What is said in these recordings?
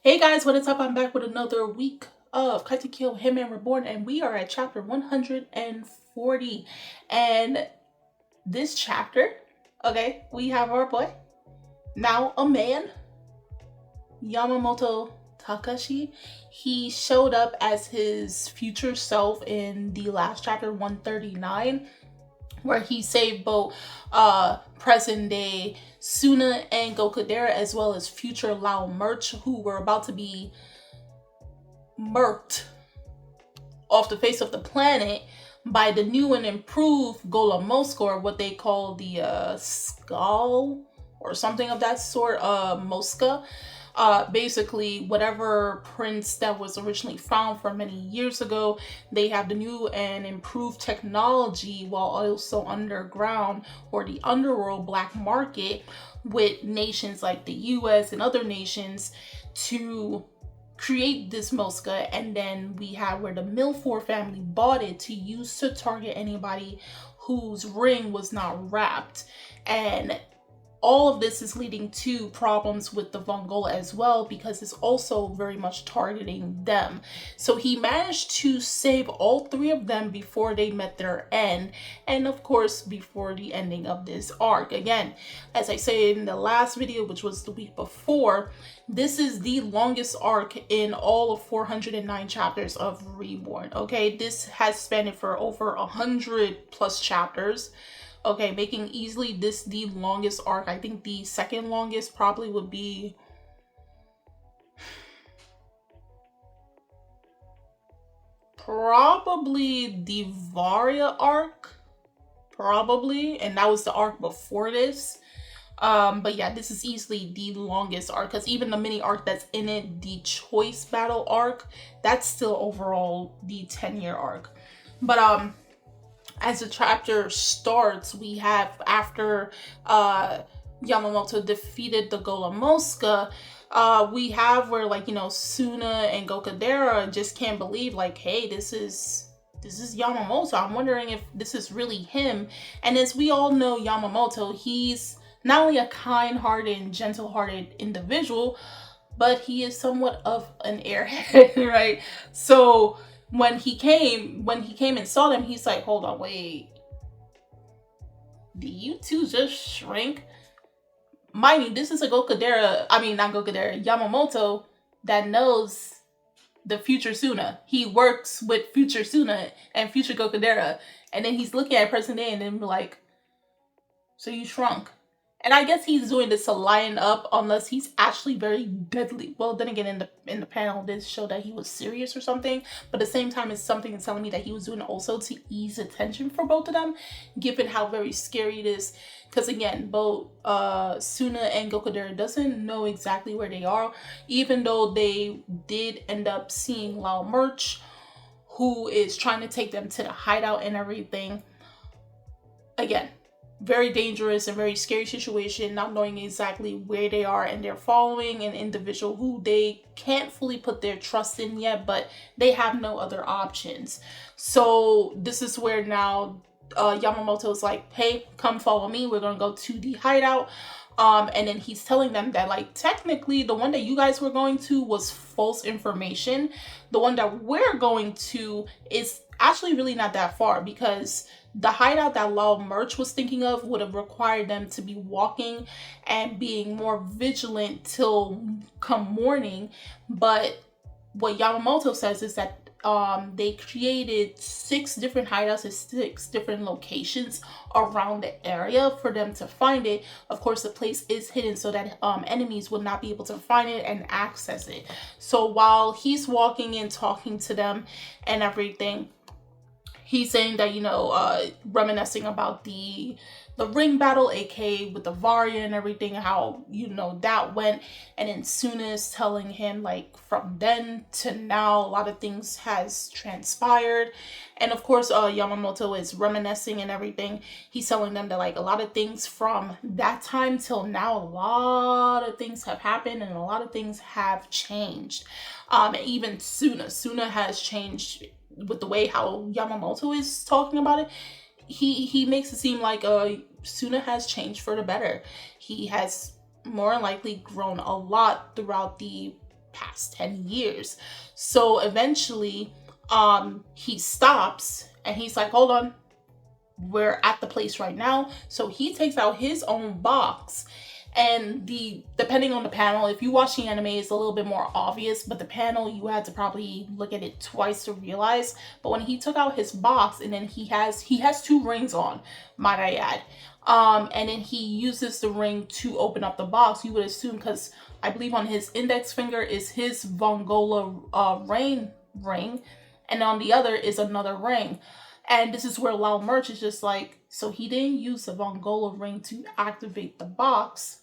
Hey guys, what is up? I'm back with another week of Katekyo Hitman REBORN, and we are at chapter 140. And this chapter, okay, we have our boy, now a man, Yamamoto Takashi. He showed up as his future self in the last chapter 139, where he saved both present day Suna and Gokudera, as well as future Lao Merch, who were about to be murked off the face of the planet by the new and improved Golomosko, or what they call the Skull or something of that sort, Mosca. Basically, whatever prince that was originally found from many years ago, they have the new and improved technology, while also underground or the underworld black market with nations like the US and other nations to create this Mosca. And then we have where the Milford family bought it to use to target anybody whose ring was not wrapped. And all of this is leading to problems with the Vongola as well, because it's also very much targeting them. So he managed to save all three of them before they met their end, and of course before the ending of this arc. Again, as I said in the last video, which was the week before, this is the longest arc in all of 409 chapters of Reborn. Okay, this has spanned for over 100 plus chapters. Okay, making easily this the longest arc. I think the second longest probably would be probably the Varia arc, probably, and that was the arc before this. But yeah, this is easily the longest arc, because even the mini arc that's in it, the choice battle arc, that's still overall the 10-year arc. But as the chapter starts, we have, after Yamamoto defeated the Golomoska, we have where, like, you know, Suna and Gokudera just can't believe, like, hey, this is Yamamoto. I'm wondering if this is really him. And as we all know, Yamamoto, he's not only a kind-hearted and gentle-hearted individual, but he is somewhat of an airhead, right? So when he came and saw them, he's like, hold on, wait, do you two just shrink? Mind you, this is a Yamamoto that knows the future Suna. He works with future Suna and future Gokudera, and then he's looking at present day and then be like, so you shrunk. And I guess he's doing this to line up, unless he's actually very deadly. Well, then again, in the panel, this showed that he was serious or something. But at the same time, it's something that's telling me that he was doing it also to ease the tension for both of them, given how very scary it is. Because again, both Suna and Gokudera doesn't know exactly where they are, even though they did end up seeing Lao Merch, who is trying to take them to the hideout and everything. Again, very dangerous and very scary situation, not knowing exactly where they are, and they're following an individual who they can't fully put their trust in yet, but they have no other options. So this is where now Yamamoto is like, hey, come follow me, we're gonna go to the hideout. And then he's telling them that, like, technically the one that you guys were going to was false information. The one that we're going to is actually really not that far, because the hideout that Lao Merch was thinking of would have required them to be walking and being more vigilant till come morning. But what Yamamoto says is that they created 6 different hideouts at 6 different locations around the area for them to find it. Of course, the place is hidden so that enemies would not be able to find it and access it. So while he's walking and talking to them and everything, he's saying that, you know, reminiscing about the ring battle, aka with the Varia and everything, how, you know, that went. And then Suna is telling him, like, from then to now, a lot of things has transpired. And of course, Yamamoto is reminiscing and everything. He's telling them that, like, a lot of things from that time till now, a lot of things have happened and a lot of things have changed. And even Suna has changed with the way how Yamamoto is talking about it. He makes it seem like Suna has changed for the better. He has more likely grown a lot throughout the past 10 years. So eventually, he stops and he's like, hold on, we're at the place right now. So he takes out his own box, and depending on the panel, if you watch the anime, it's a little bit more obvious, but the panel, you had to probably look at it twice to realize. But when he took out his box, and then he has 2 rings on, might I add, and then he uses the ring to open up the box, you would assume, because I believe on his index finger is his Vongola ring, and on the other is another ring. And this is where Lao Merch is just like, so he didn't use the Vongola ring to activate the box.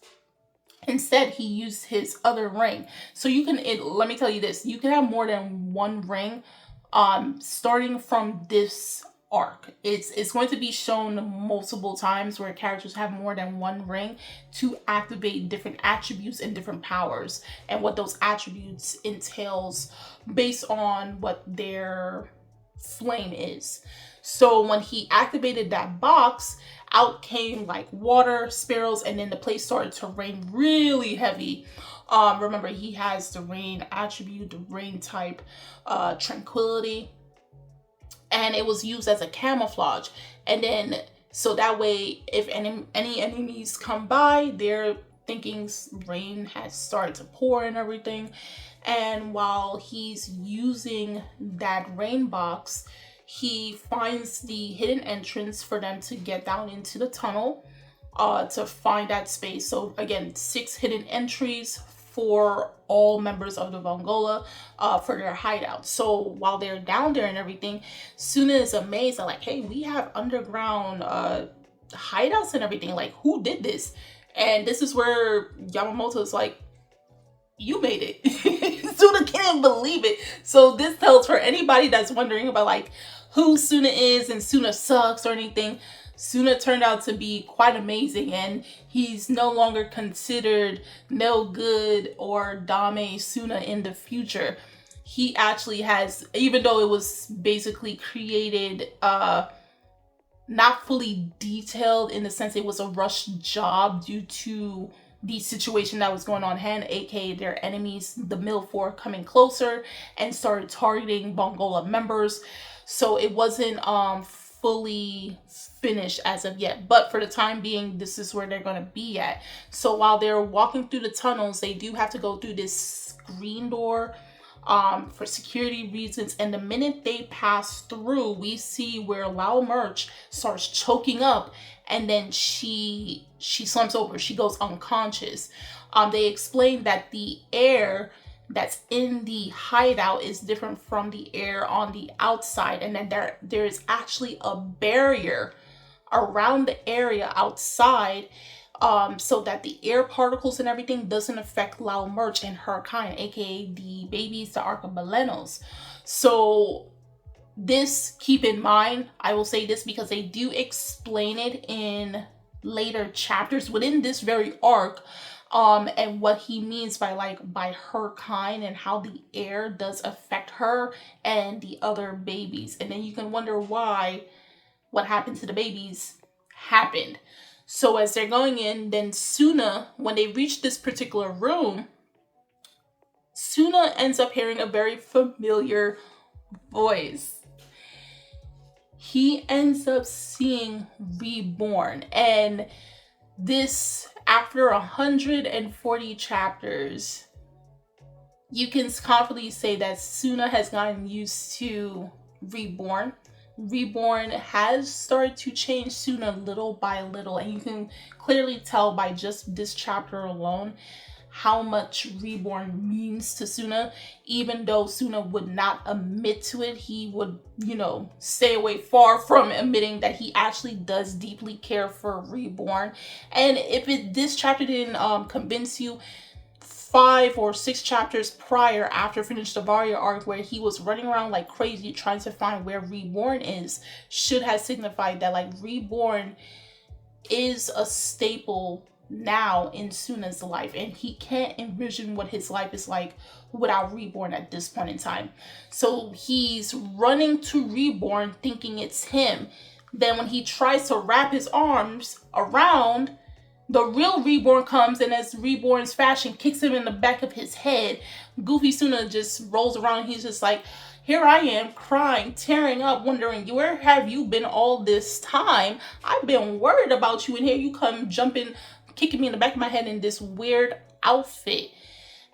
Instead, he used his other ring. So you can, let me tell you this, you can have more than one ring starting from this arc. It's going to be shown multiple times where characters have more than one ring to activate different attributes and different powers, and what those attributes entails based on what their flame is. So when he activated that box, out came like water, sparrows, and then the place started to rain really heavy. Remember, he has the rain attribute, the rain type, tranquility, and it was used as a camouflage. And then, so that way, if any enemies come by, they're thinking rain has started to pour and everything. And while he's using that rain box, he finds the hidden entrance for them to get down into the tunnel to find that space. So again, 6 hidden entries for all members of the Vongola for their hideout. So while they're down there and everything, Suna is amazed at like, hey, we have underground hideouts and everything. Like, who did this? And this is where Yamamoto is like, you made it. Suna can't believe it. So this tells, for anybody that's wondering about like who Suna is and Suna sucks or anything, Suna turned out to be quite amazing, and he's no longer considered no good or Dame Suna in the future. He actually has, even though it was basically created not fully detailed in the sense it was a rushed job due to the situation that was going on hand, aka their enemies, the Milfour, coming closer and started targeting Vongola members. So it wasn't fully finished as of yet, but for the time being, this is where they're going to be at. So while they're walking through the tunnels, they do have to go through this screen door for security reasons, and the minute they pass through, we see where Lao Merch starts choking up, and then she slumps over, she goes unconscious. They explain that the air that's in the hideout is different from the air on the outside, and then there is actually a barrier around the area outside, so that the air particles and everything doesn't affect Lao Merch and her kind, aka the babies, the Archibalenos. So this, keep in mind, I will say this because they do explain it in later chapters within this very arc, and what he means by her kind and how the air does affect her and the other babies. And then you can wonder why what happened to the babies happened. So as they're going in, then Suna, when they reach this particular room, Suna ends up hearing a very familiar voice. He ends up seeing Reborn, and this, after 140 chapters, you can confidently say that Suna has gotten used to Reborn. Reborn has started to change Suna little by little, and you can clearly tell by just this chapter alone how much Reborn means to Suna. Even though Suna would not admit to it, he would, stay away far from admitting that he actually does deeply care for Reborn. And if this chapter didn't convince you, 5 or 6 chapters prior, after Finish the Varia arc, where he was running around like crazy trying to find where Reborn is, should have signified that like Reborn is a staple now in Suna's life, and he can't envision what his life is like without Reborn at this point in time. So he's running to Reborn thinking it's him. Then when he tries to wrap his arms around, The real Reborn comes, and as Reborn's fashion kicks him in the back of his head, Goofy Suna just rolls around. He's just like, here I am, crying, tearing up, wondering, where have you been all this time? I've been worried about you, and here you come jumping, kicking me in the back of my head in this weird outfit.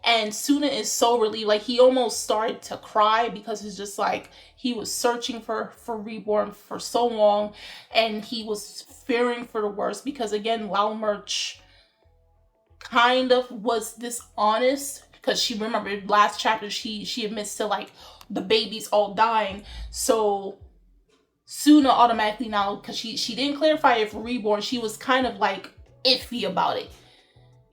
And Suna is so relieved, like he almost started to cry, because it's just like he was searching for Reborn for so long, and he was fearing for the worst, because again, Lao Merch kind of was dishonest, because she remembered last chapter she admits to like the babies all dying. So Suna automatically now, because she didn't clarify if Reborn, she was kind of like iffy about it,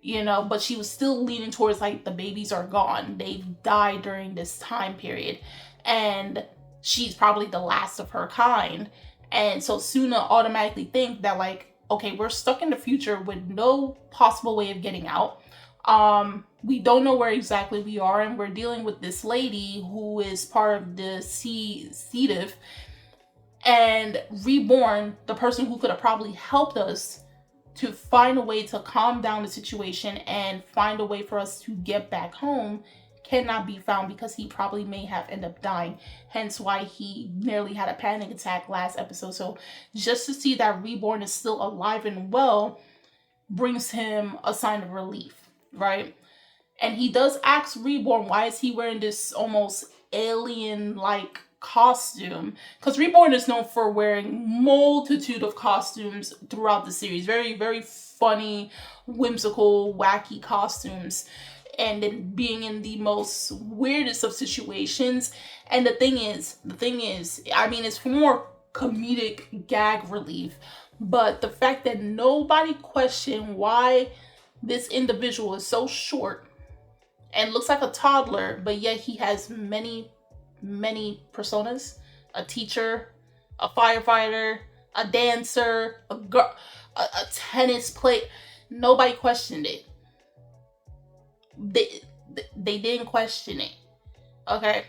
you know, but she was still leaning towards like the babies are gone, they died during this time period, and she's probably the last of her kind. And so Suna automatically think that like, okay, we're stuck in the future with no possible way of getting out. We don't know where exactly we are, and we're dealing with this lady who is part of the Sedative, and Reborn, the person who could have probably helped us to find a way to calm down the situation and find a way for us to get back home, cannot be found, because he probably may have ended up dying. Hence why he nearly had a panic attack last episode. So just to see that Reborn is still alive and well brings him a sign of relief, right? And he does ask Reborn, why is he wearing this almost alien-like costume? Because Reborn is known for wearing multitude of costumes throughout the series. Very, very funny, whimsical, wacky costumes. And then being in the most weirdest of situations. And the thing is, I mean, it's for more comedic gag relief. But the fact that nobody questioned why this individual is so short and looks like a toddler, but yet he has many personas: a teacher, a firefighter, a dancer, a girl, a tennis player. Nobody questioned it. They didn't question it. Okay.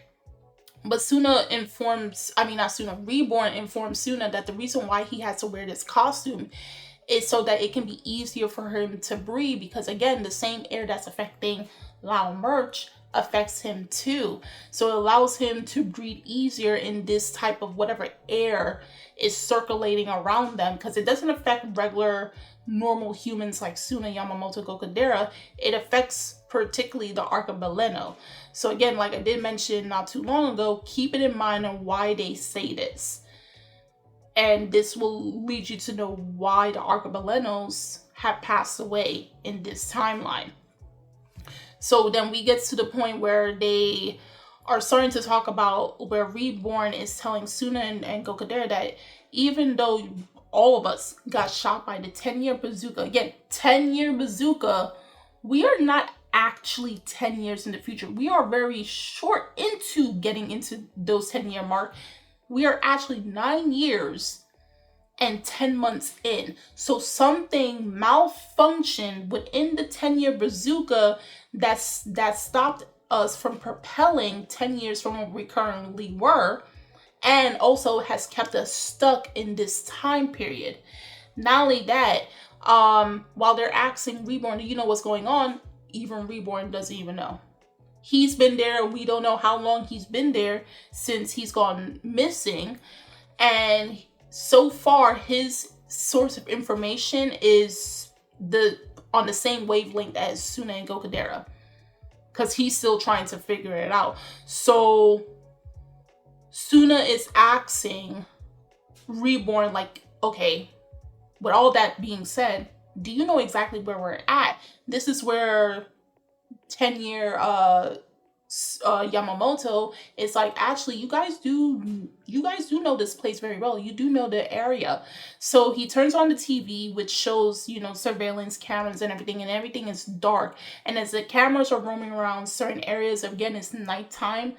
But Reborn informs Suna that the reason why he has to wear this costume is so that it can be easier for him to breathe, because again, the same air that's affecting Lao Merch affects him too. So it allows him to breathe easier in this type of whatever air is circulating around them, because it doesn't affect regular normal humans like Suna, Yamamoto, Gokudera. It affects particularly the Archipelago. So again, like I did mention not too long ago, keep it in mind on why they say this. And this will lead you to know why the Archipelagos have passed away in this timeline. So then we get to the point where they are starting to talk about where Reborn is telling Suna and Gokudera that even though all of us got shot by the 10-year bazooka, again, 10-year bazooka, we are not actually 10 years in the future. We are very short into getting into those 10-year mark. We are actually 9 years and 10 months in. So something malfunctioned within the 10-year bazooka that stopped us from propelling 10 years from what we currently were, and also has kept us stuck in this time period. Not only that, while they're asking Reborn, do you know what's going on? Even Reborn doesn't even know. He's been there. We don't know how long he's been there since he's gone missing. And so far, his source of information is on the same wavelength as Suna and Gokudera, because he's still trying to figure it out. So Suna is asking Reborn, like, okay, with all that being said, do you know exactly where we're at? This is where 10-year Yamamoto is like, actually, you guys do know this place very well. You do know the area. So he turns on the TV, which shows, surveillance cameras and everything is dark. And as the cameras are roaming around certain areas, again, it's nighttime,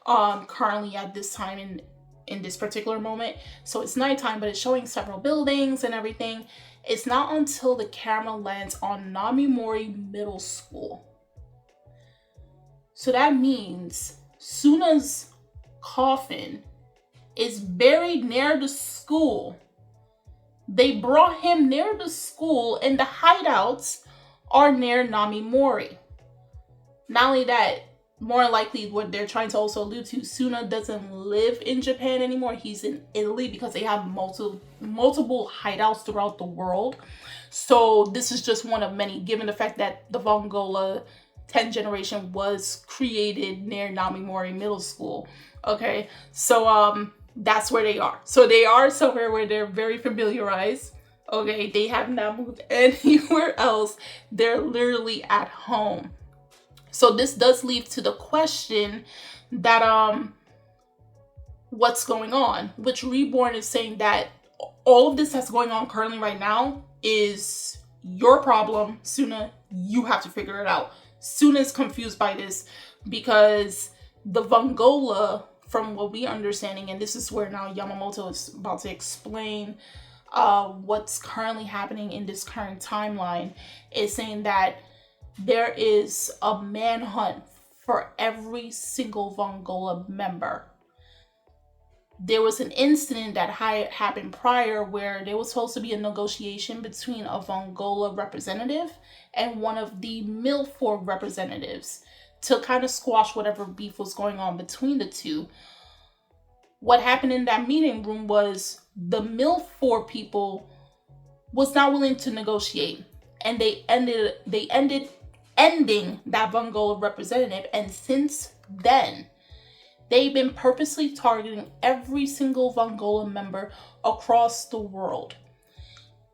currently at this time in this particular moment. So it's nighttime, but it's showing several buildings and everything. It's not until the camera lands on Namimori Middle School. So that means They brought him near the school, and the hideouts are near Namimori. Not only that, more likely what they're trying to also allude to, Suna doesn't live in Japan anymore. He's in Italy because they have multiple hideouts throughout the world. So this is just one of many, given the fact that the Vongola 10 generation was created near Namimori Middle School. Okay, so that's where they are. So they are somewhere where they're very familiarized. Okay, they have not moved anywhere else. They're literally at home. So this does lead to the question that what's going on, which Reborn is saying that all of this that's going on currently right now is your problem, Suna. You have to figure it out. Suna is confused by this because the Vongola, from what we understanding, and this is where now Yamamoto is about to explain what's currently happening in this current timeline, is saying that there is a manhunt for every single Vongola member. There was an incident that happened prior where there was supposed to be a negotiation between a Vongola representative and one of the Milford representatives to kind of squash whatever beef was going on between the two. What happened in that meeting room was the Milford people was not willing to negotiate, and they ended ending that Vongola representative. And since then, they've been purposely targeting every single Vongola member across the world.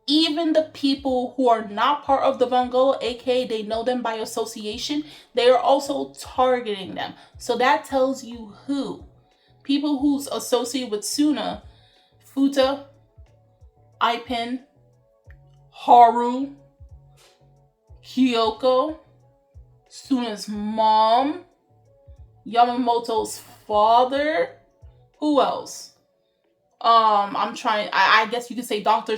Even the people who are not part of the Vongola, aka they know them by association, they are also targeting them. So that tells you who. People who's associated with Suna: Futa, Ipin, Haru, Kyoko, Suna's mom, Yamamoto's father. Who else? I guess you could say Dr.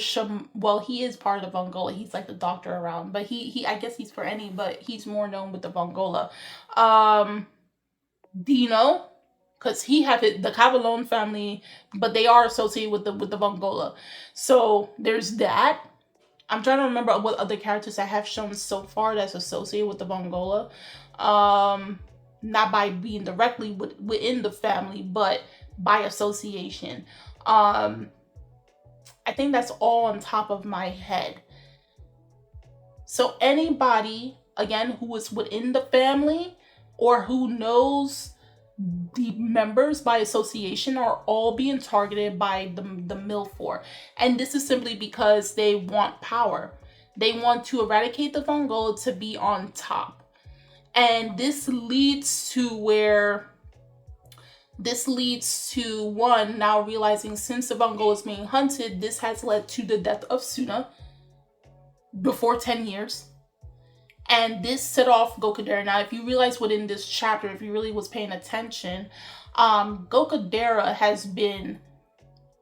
Well, he is part of the Vongola. He's like the doctor around, but he I guess he's for any, but he's more known with the Vongola. Dino, because he have the Cavallone family, but they are associated with the Vongola. So there's that. I'm trying to remember what other characters I have shown so far that's associated with the Vongola. Not by being directly within the family, but by association. I think that's all on top of my head. So anybody, again, who is within the family or who knows the members by association are all being targeted by the Milford. And this is simply because they want power. They want to eradicate the Vongola to be on top. And this leads to one now realizing, since the Vongola is being hunted, this has led to the death of Suna before 10 years. And this set off Gokudera. Now, if you realize within this chapter, if you really was paying attention, Gokudera has been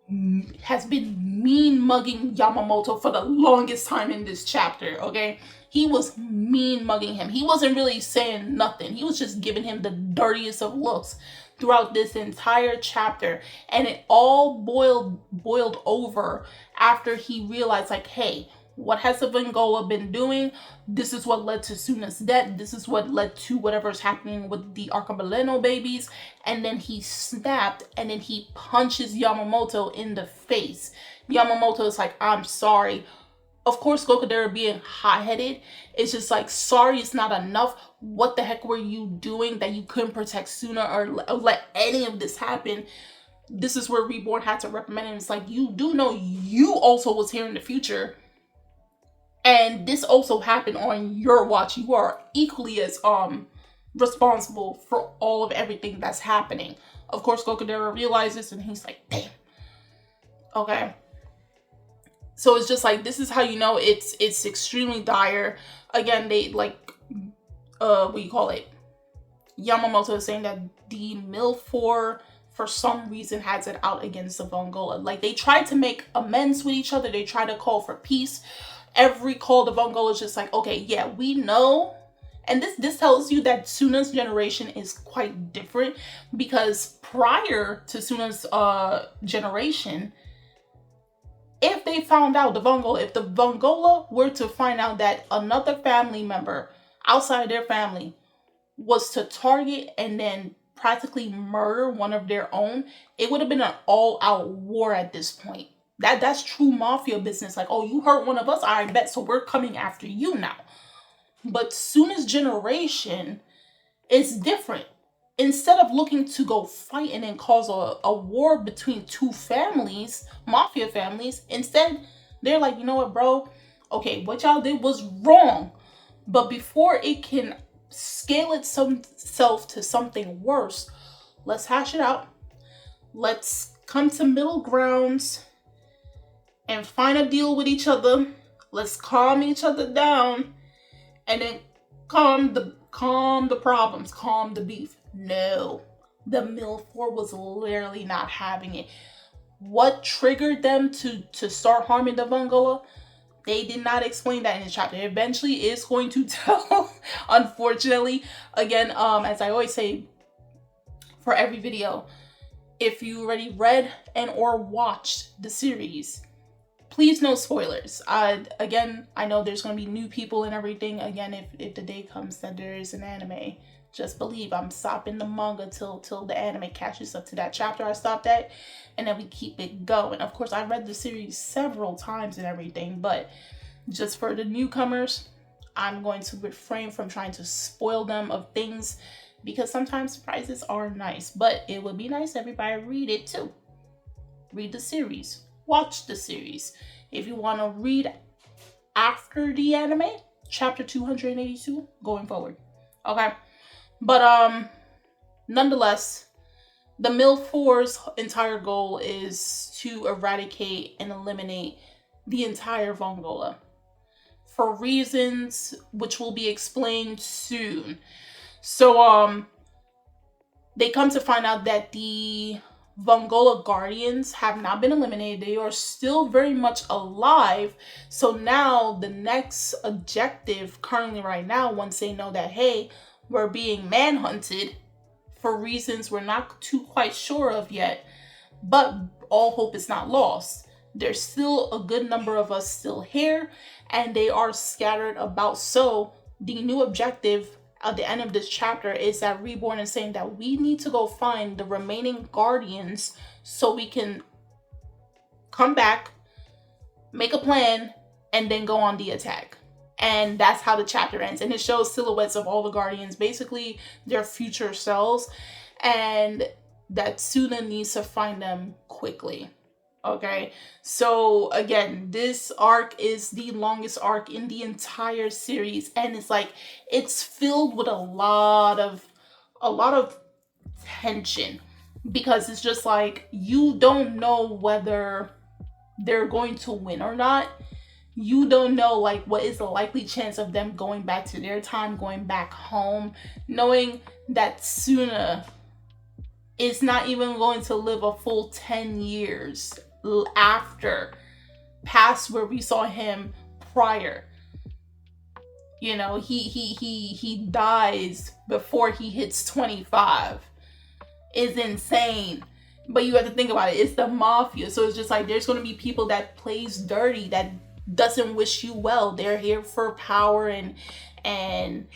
mean mugging Yamamoto for the longest time in this chapter, okay? He was mean mugging him. He wasn't really saying nothing. He was just giving him the dirtiest of looks throughout this entire chapter. And it all boiled over after he realized, like, hey, what has the Vongola been doing? This is what led to Suna's death. This is what led to whatever's happening with the Arcabaleno babies. And then he snapped, and then he punches Yamamoto in the face. Yamamoto is like, I'm sorry. Of course, Gokudera being hot-headed, it's just like, sorry is not enough. What the heck were you doing that you couldn't protect Suna or let any of this happen? This is where Reborn had to reprimand him. It's like, you do know you also was here in the future. And this also happened on your watch. You are equally as responsible for all of everything that's happening. Of course, Gokudera realizes, and he's like, damn. Okay. So it's just like, this is how you know it's extremely dire. Again, they like, what do you call it? Yamamoto is saying that the Milford, for some reason, has it out against the Vongola. Like, they tried to make amends with each other. They tried to call for peace. Every call to Vongola is just like, okay, yeah, we know. And this tells you that Suna's generation is quite different, because prior to Suna's generation, If they found out, if the Vongola were to find out that another family member outside their family was to target and then practically murder one of their own, it would have been an all-out war at this point. That's true mafia business. Like, oh, you hurt one of us, I bet, so we're coming after you now. But Suna's generation is different. Instead of looking to go fight and then cause a war between two families, mafia families, instead they're like, you know what, bro? Okay, what y'all did was wrong. But before it can scale itself to something worse, let's hash it out. Let's come to middle grounds and find a deal with each other. Let's calm each other down and then calm the problems, calm the beef. No, the Milford was literally not having it. What triggered them to start harming the Vongola? They did not explain that in the chapter. Eventually is going to tell, unfortunately. Again, as I always say for every video, if you already read and or watched the series, please no spoilers. Again, I know there's going to be new people and everything. Again, if the day comes that there is an anime, just believe I'm stopping the manga till the anime catches up to that chapter I stopped at, and then we keep it going. Of course, I read the series several times and everything, but just for the newcomers, I'm going to refrain from trying to spoil them of things, because sometimes surprises are nice, but it would be nice if everybody read it too. Read the series. Watch the series. If you want to read after the anime, chapter 282 going forward. Okay? But nonetheless, the Milford's entire goal is to eradicate and eliminate the entire Vongola for reasons which will be explained soon. So they come to find out that the Vongola guardians have not been eliminated. They are still very much alive. So now the next objective currently right now, once they know that, hey, we're being manhunted for reasons we're not too quite sure of yet, but all hope is not lost. There's still a good number of us still here, and they are scattered about. So the new objective at the end of this chapter is that Reborn is saying that we need to go find the remaining guardians so we can come back, make a plan, and then go on the attack. And that's how the chapter ends. And it shows silhouettes of all the guardians, basically their future selves, and that Suna needs to find them quickly. Okay, so again, this arc is the longest arc in the entire series, and it's like it's filled with a lot of tension, because it's just like you don't know whether they're going to win or not. You don't know, like, what is the likely chance of them going back to their time, going back home, knowing that Suna is not even going to live a full 10 years after, past where we saw him prior. You know, he dies before he hits 25. It's insane. But you have to think about it. It's the mafia. So it's just like there's going to be people that plays dirty, that doesn't wish you well. They're here for power and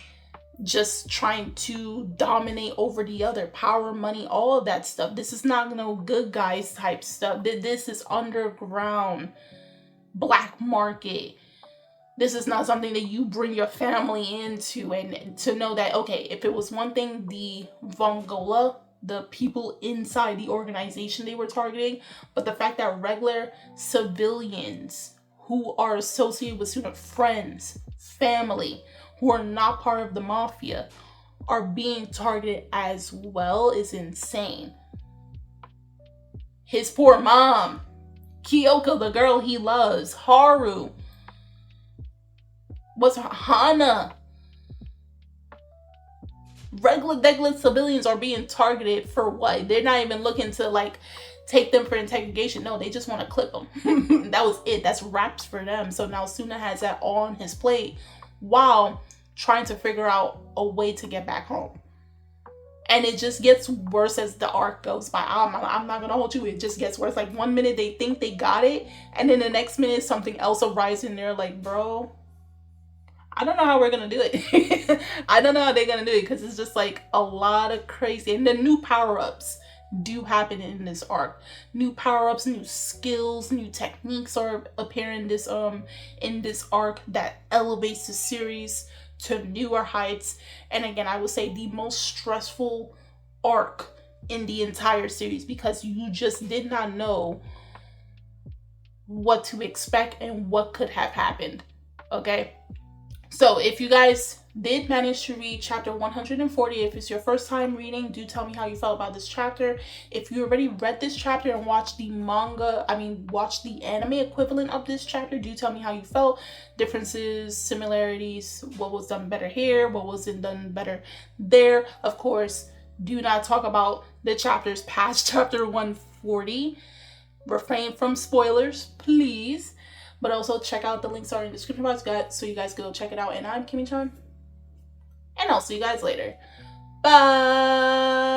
just trying to dominate over the other. Power, money, all of that stuff. This is not no good guys type stuff. This is underground, black market. This is not something that you bring your family into. And to know that, okay, if it was one thing, the Vongola, the people inside the organization they were targeting, but the fact that regular civilians who are associated with Suna, friends, family, who are not part of the mafia, are being targeted as well is insane. His poor mom, Kyoko, the girl he loves, Haru, what's her, Hana. Regular civilians are being targeted for what? They're not even looking to, like, take them for interrogation. No, they just want to clip them. That was it. That's wraps for them. So now Suna has that all on his plate while trying to figure out a way to get back home. And it just gets worse as the arc goes by. I'm not gonna hold you, it just gets worse. Like, one minute they think they got it, and then the next minute something else arises and they're like, bro, I don't know how we're gonna do it. I don't know how they're gonna do it, because it's just like a lot of crazy. And the new power-ups do happen in this arc. New power-ups, new skills, new techniques are appearing in this arc that elevates the series to newer heights. And again, I would say the most stressful arc in the entire series, because you just did not know what to expect and what could have happened. Okay, so if you guys did manage to read chapter 140, if it's your first time reading, do tell me how you felt about this chapter. If you already read this chapter and watched the watched the anime equivalent of this chapter, do tell me how you felt. Differences, similarities, what was done better here, what wasn't done better there. Of course, do not talk about the chapters past chapter 140. Refrain from spoilers, please. But also check out the links are in the description box, guys, so you guys can go check it out. And I'm Kimmy-chan, and I'll see you guys later. Bye.